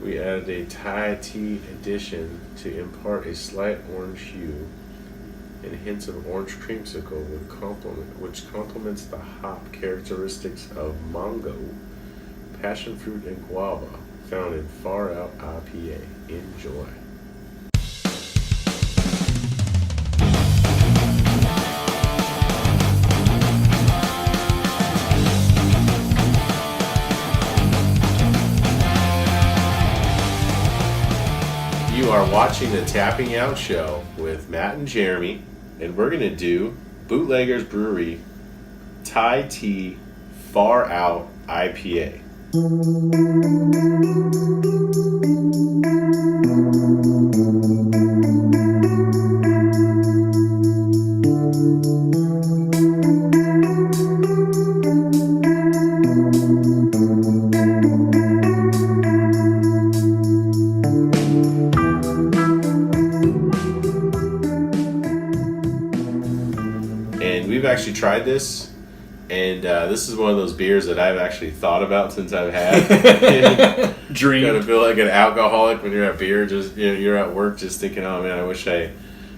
we added a Thai tea addition to impart a slight orange hue and hints of orange creamsicle which complements the hop characteristics of mango, passion fruit, and guava found in Far Out IPA. Enjoy. You are watching the Tapping Out Show with Matt and Jeremy, and we're going to do Bootlegger's Brewery Thai Tea Far Out IPA. And we've actually tried this, and this is one of those beers that I've actually thought about since I've had. Dream. You kind of feel like an alcoholic when you're at beer, just you're at work, just thinking, "Oh man, I wish I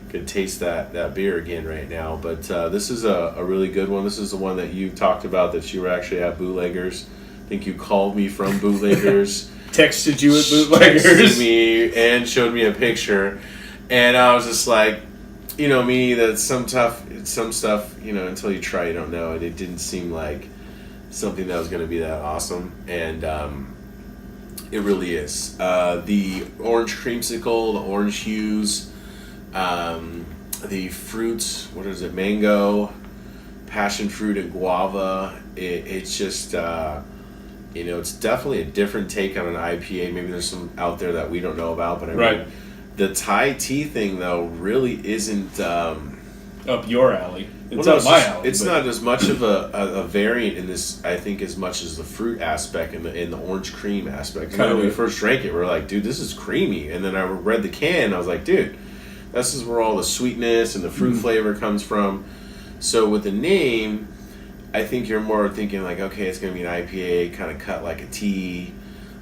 could taste that beer again right now." But this is a really good one. This is the one that you talked about that you were actually at Bootleggers. I think you called me from Bootleggers, Texted you at Bootleggers, texted me and showed me a picture, and I was just like, you know me, that some stuff, until you try, you don't know. And it didn't seem like something that was going to be that awesome, and it really is. The orange creamsicle, the orange hues, the fruits. What is it? Mango, passion fruit, and guava. It's just, it's definitely a different take on an IPA. Maybe there's some out there that we don't know about, but I mean, the Thai tea thing though really isn't up your alley. It's up my alley. It's not as much of a variant in this, I think, as much as the fruit aspect and the orange cream aspect. When we first drank it, we were like, dude, this is creamy. And then I read the can, I was like, dude, this is where all the sweetness and the fruit flavor comes from. So with the name, I think you're more thinking like, okay, it's going to be an IPA, kind of cut like a tea.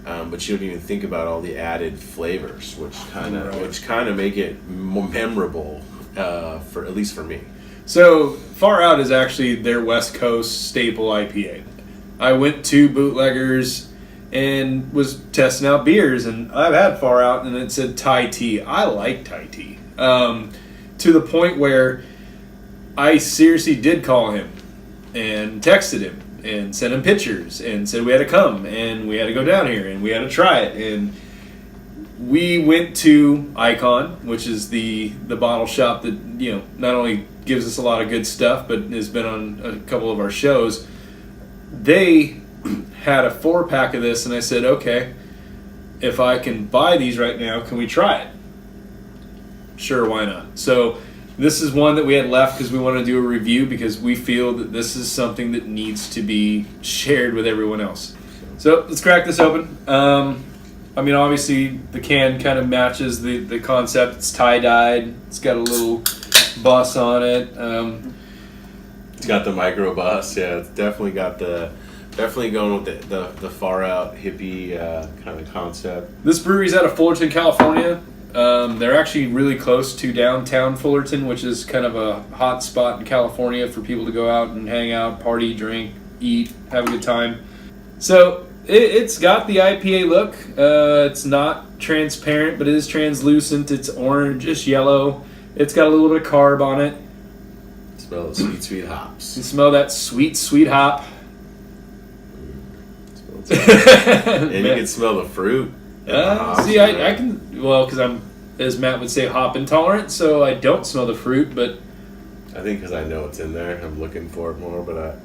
But you don't even think about all the added flavors, which kind of make it more memorable, for at least for me. So Far Out is actually their West Coast staple IPA. I went to Bootleggers and was testing out beers, and I've had Far Out, and it said Thai tea. I like Thai tea, to the point where I seriously did call him and texted him and sent him pictures and said we had to come and we had to go down here and we had to try it. And we went to Icon, which is the bottle shop that not only gives us a lot of good stuff but has been on a couple of our shows. They had a 4-pack of this, and I said, okay, if I can buy these right now, can we try it? Sure, why not? So this is one that we had left because we want to do a review, because we feel that this is something that needs to be shared with everyone else. So let's crack this open. Obviously the can kind of matches the concept. It's tie-dyed. It's got a little bus on it. It's got the micro bus. Yeah, it's definitely going with the far out hippie kind of concept. This brewery's out of Fullerton, California. They're actually really close to downtown Fullerton, which is kind of a hot spot in California for people to go out and hang out, party, drink, eat, have a good time. So it's got the IPA look. It's not transparent, but it is translucent. It's orange-ish yellow. It's got a little bit of carb on it. Smell the sweet, sweet hops. You smell that sweet, sweet hop. And you can smell the fruit. I can, because I'm, as Matt would say, hop intolerant, so I don't smell the fruit, but I think because I know it's in there, I'm looking for it more, but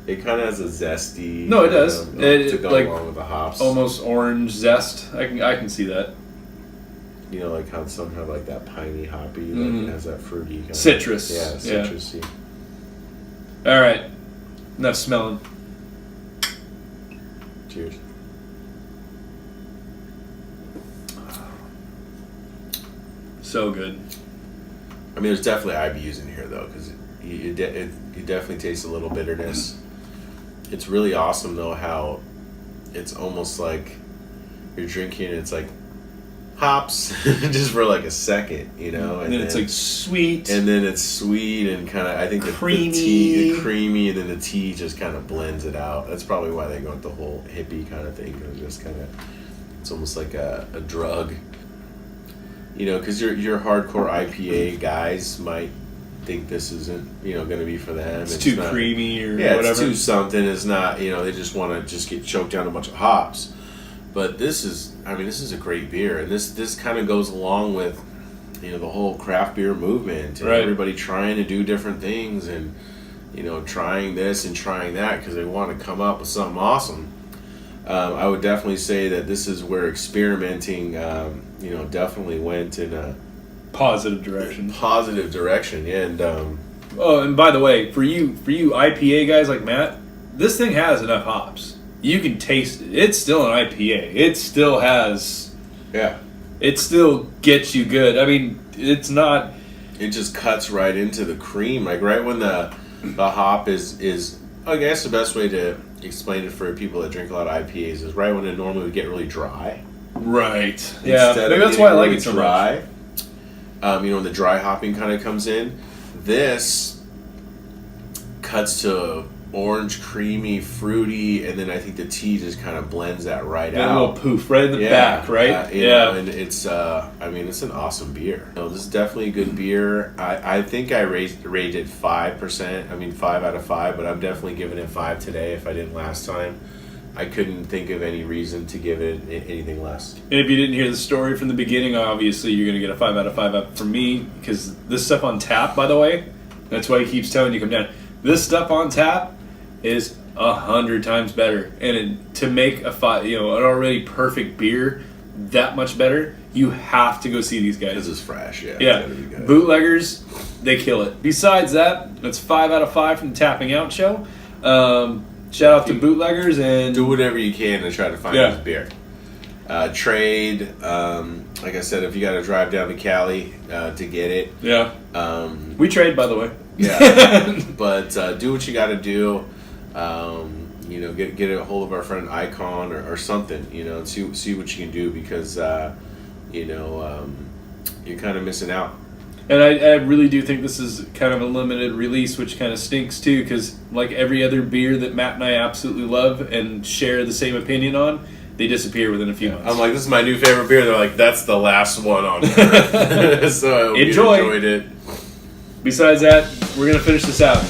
it kind of has a zesty. No, it does. To go along with the hops. Almost orange zest. I can see that. Like how some have like that piney hoppy, like it has that fruity kind citrus. Citrusy. All right, enough smelling. Cheers. So good. There's definitely IBUs in here though, because you definitely taste a little bitterness. It's really awesome though how it's almost like you're drinking, and it's like hops just for like a second, you know, and then it's like sweet, and then it's sweet and kind of, I think creamy. the creamy, and then the tea just kind of blends it out. That's probably why they go with the whole hippie kind of thing. It's just kind of, it's almost like a drug, you know, because your hardcore IPA guys might think this isn't, you know, going to be for them. It's too not, creamy or yeah, whatever. it's too something. It's not, you know, they just want to just get choked down a bunch of hops. But this is, I mean, this is a great beer, and this kind of goes along with, you know, the whole craft beer movement, and everybody trying to do different things, and, you know, trying this and trying that because they want to come up with something awesome. I would definitely say that this is where experimenting, you know, definitely went in a positive direction. And oh, and by the way, for you IPA guys like Matt, this thing has enough hops. You can taste it. It's still an IPA. It still has... Yeah. It still gets you good. I mean, it's not... It just cuts right into the cream. Like, right when the hop is... I guess the best way to explain it for people that drink a lot of IPAs is right when it normally would get really dry. Right. Yeah. Maybe that's why I like it so dry. much. You know, when the dry hopping kind of comes in, this cuts to orange, creamy, fruity, and then I think the tea just kind of blends that right out. A little poof right in the back, right? You know, and it's, I mean, it's an awesome beer. You know, this is definitely a good beer. I think I rated 5%. I mean, 5 out of 5, but I'm definitely giving it 5 today if I didn't last time. I couldn't think of any reason to give it anything less. And if you didn't hear the story from the beginning, obviously you're going to get a 5 out of 5 up from me, because this stuff on tap, by the way, that's why he keeps telling you come down. This stuff on tap is 100 times better, and to make an already perfect beer that much better, you have to go see these guys. This is fresh, yeah. Yeah, It's gotta be good. Bootleggers, they kill it. Besides that, that's 5 out of 5 from the Tapping Out show. Shout out to Bootleggers, and do whatever you can to try to find this beer. Trade, like I said, if you got to drive down to Cali to get it. Yeah. We trade, by the way. Yeah. But do what you got to do. You know, get a hold of our friend Icon or something, you know, and see what you can do, because you know, you're kind of missing out. And I really do think this is kind of a limited release, which kind of stinks too, because like every other beer that Matt and I absolutely love and share the same opinion on, they disappear within a few months. I'm like, this is my new favorite beer. They're like, that's the last one on Earth. So I hope you enjoyed it. Besides that, we're going to finish this out.